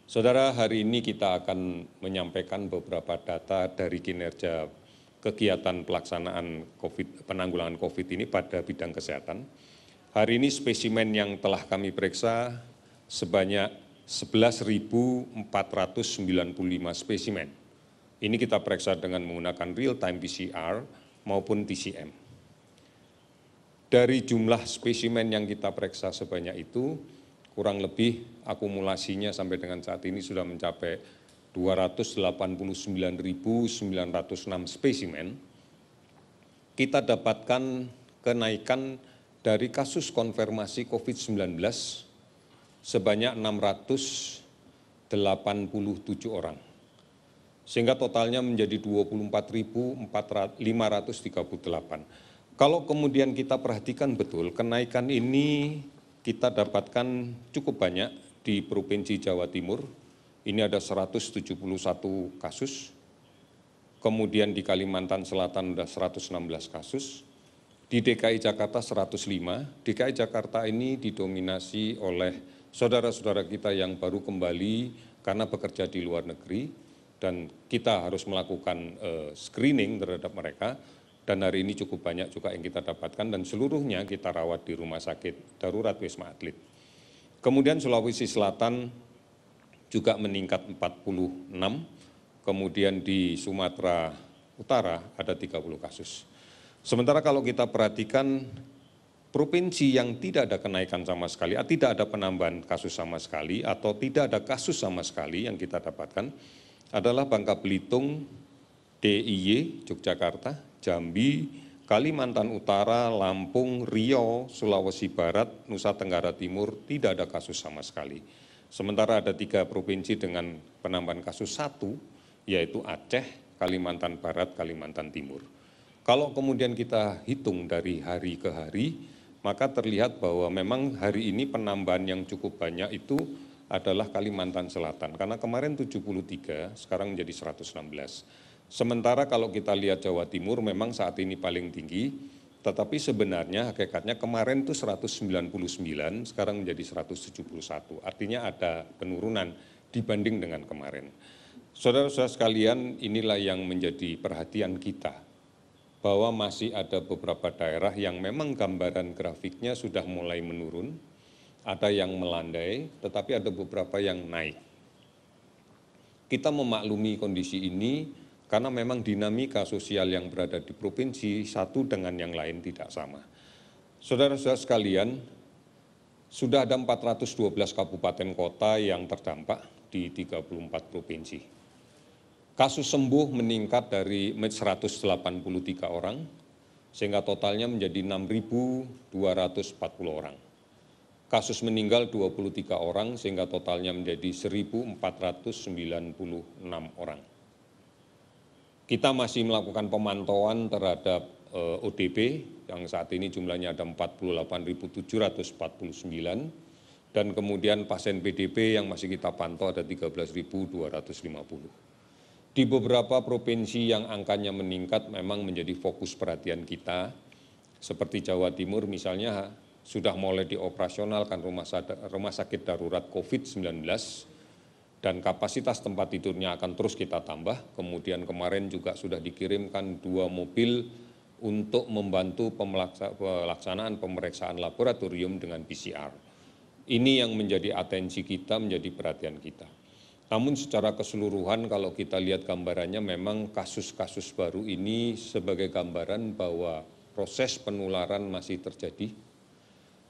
Saudara, hari ini kita akan menyampaikan beberapa data dari kinerja kegiatan pelaksanaan penanggulangan COVID ini pada bidang kesehatan. Hari ini spesimen yang telah kami periksa sebanyak 11.495 spesimen. Ini kita periksa dengan menggunakan real-time PCR maupun TCM. Dari jumlah spesimen yang kita periksa sebanyak itu, kurang lebih akumulasinya sampai dengan saat ini sudah mencapai 289.906 spesimen. Kita dapatkan kenaikan dari kasus konfirmasi COVID-19 sebanyak 687 orang, sehingga totalnya menjadi 24.538. Kalau kemudian kita perhatikan betul, kenaikan ini kita dapatkan cukup banyak di Provinsi Jawa Timur, ini ada 171 kasus, kemudian di Kalimantan Selatan ada 116 kasus, di DKI Jakarta 105, DKI Jakarta ini didominasi oleh saudara-saudara kita yang baru kembali karena bekerja di luar negeri, dan kita harus melakukan screening terhadap mereka. Dan hari ini cukup banyak juga yang kita dapatkan dan seluruhnya kita rawat di Rumah Sakit Darurat Wisma Atlet. Kemudian Sulawesi Selatan juga meningkat 46, kemudian di Sumatera Utara ada 30 kasus. Sementara kalau kita perhatikan provinsi yang tidak ada kenaikan sama sekali, tidak ada penambahan kasus sama sekali, atau tidak ada kasus sama sekali yang kita dapatkan adalah Bangka Belitung, DIY, Yogyakarta, Jambi, Kalimantan Utara, Lampung, Riau, Sulawesi Barat, Nusa Tenggara Timur tidak ada kasus sama sekali. Sementara ada 3 provinsi dengan penambahan kasus 1, yaitu Aceh, Kalimantan Barat, Kalimantan Timur. Kalau kemudian kita hitung dari hari ke hari, maka terlihat bahwa memang hari ini penambahan yang cukup banyak itu adalah Kalimantan Selatan, karena kemarin 73, sekarang menjadi 116. Sementara kalau kita lihat Jawa Timur memang saat ini paling tinggi, tetapi sebenarnya hakikatnya kemarin itu 199, sekarang menjadi 171. Artinya ada penurunan dibanding dengan kemarin. Saudara-saudara sekalian, inilah yang menjadi perhatian kita, bahwa masih ada beberapa daerah yang memang gambaran grafiknya sudah mulai menurun, ada yang melandai, tetapi ada beberapa yang naik. Kita memaklumi kondisi ini, karena memang dinamika sosial yang berada di provinsi satu dengan yang lain tidak sama. Saudara-saudara sekalian, sudah ada 412 kabupaten kota yang terdampak di 34 provinsi. Kasus sembuh meningkat dari 183 orang, sehingga totalnya menjadi 6.240 orang. Kasus meninggal 23 orang, sehingga totalnya menjadi 1.496 orang. Kita masih melakukan pemantauan terhadap ODP yang saat ini jumlahnya ada 48.749 dan kemudian pasien PDP yang masih kita pantau ada 13.250. Di beberapa provinsi yang angkanya meningkat memang menjadi fokus perhatian kita, seperti Jawa Timur misalnya sudah mulai dioperasionalkan rumah sakit darurat COVID-19, dan kapasitas tempat tidurnya akan terus kita tambah. Kemudian kemarin juga sudah dikirimkan 2 mobil untuk membantu pelaksanaan pemeriksaan laboratorium dengan PCR. Ini yang menjadi atensi kita, menjadi perhatian kita. Namun secara keseluruhan kalau kita lihat gambarannya memang kasus-kasus baru ini sebagai gambaran bahwa proses penularan masih terjadi.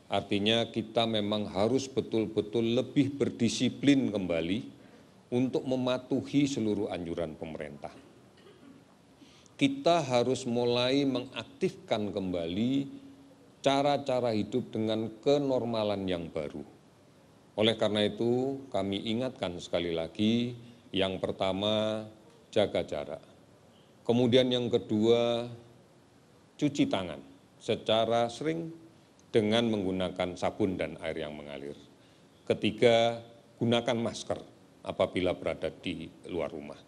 Artinya kita memang harus betul-betul lebih berdisiplin kembali untuk mematuhi seluruh anjuran pemerintah. Kita harus mulai mengaktifkan kembali cara-cara hidup dengan kenormalan yang baru. Oleh karena itu, kami ingatkan sekali lagi, yang pertama, jaga jarak. Kemudian yang kedua, cuci tangan secara sering dengan menggunakan sabun dan air yang mengalir. Ketiga, gunakan masker apabila berada di luar rumah.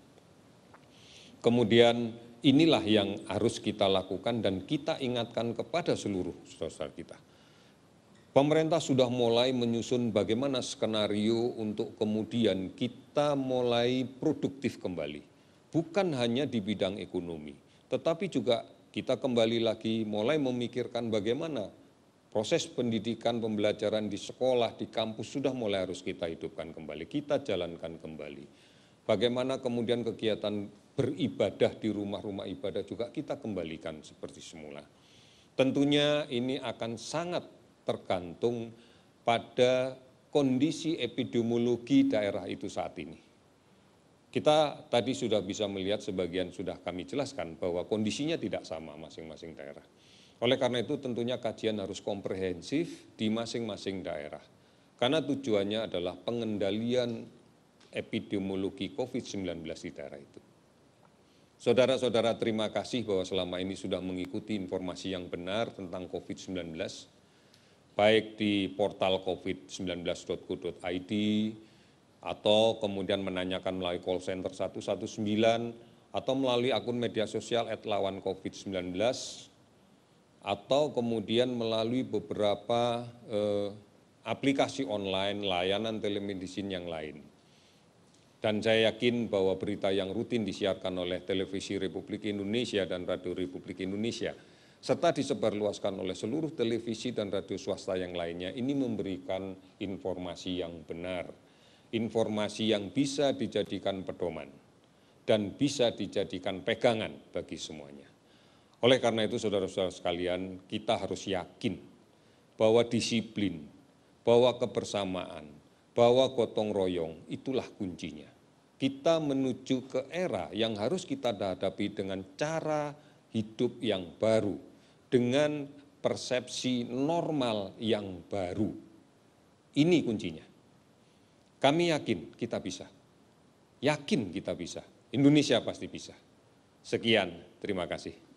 Kemudian inilah yang harus kita lakukan dan kita ingatkan kepada seluruh saudara-saudara kita, Pemerintah sudah mulai menyusun bagaimana skenario untuk kemudian kita mulai produktif kembali. Bukan hanya di bidang ekonomi, tetapi juga kita kembali lagi mulai memikirkan bagaimana proses pendidikan pembelajaran di sekolah, di kampus sudah mulai harus kita hidupkan kembali, kita jalankan kembali. Bagaimana kemudian kegiatan beribadah di rumah-rumah ibadah juga kita kembalikan seperti semula. Tentunya ini akan sangat tergantung pada kondisi epidemiologi daerah itu saat ini. Kita tadi sudah bisa melihat, sebagian sudah kami jelaskan bahwa kondisinya tidak sama masing-masing daerah. Oleh karena itu tentunya kajian harus komprehensif di masing-masing daerah. Karena tujuannya adalah pengendalian epidemiologi COVID-19 di daerah itu. Saudara-saudara, terima kasih bahwa selama ini sudah mengikuti informasi yang benar tentang COVID-19, baik di portal covid19.go.id atau kemudian menanyakan melalui call center 119 atau melalui akun media sosial @lawancovid19 atau kemudian melalui beberapa aplikasi online, layanan telemedicine yang lain. Dan saya yakin bahwa berita yang rutin disiarkan oleh Televisi Republik Indonesia dan Radio Republik Indonesia serta disebarluaskan oleh seluruh televisi dan radio swasta yang lainnya ini memberikan informasi yang benar, informasi yang bisa dijadikan pedoman dan bisa dijadikan pegangan bagi semuanya. Oleh karena itu saudara-saudara sekalian, kita harus yakin bahwa disiplin, bahwa kebersamaan, bahwa gotong royong itulah kuncinya. Kita menuju ke era yang harus kita hadapi dengan cara hidup yang baru, dengan persepsi normal yang baru. Ini kuncinya. Kami yakin kita bisa. Yakin kita bisa. Indonesia pasti bisa. Sekian, terima kasih.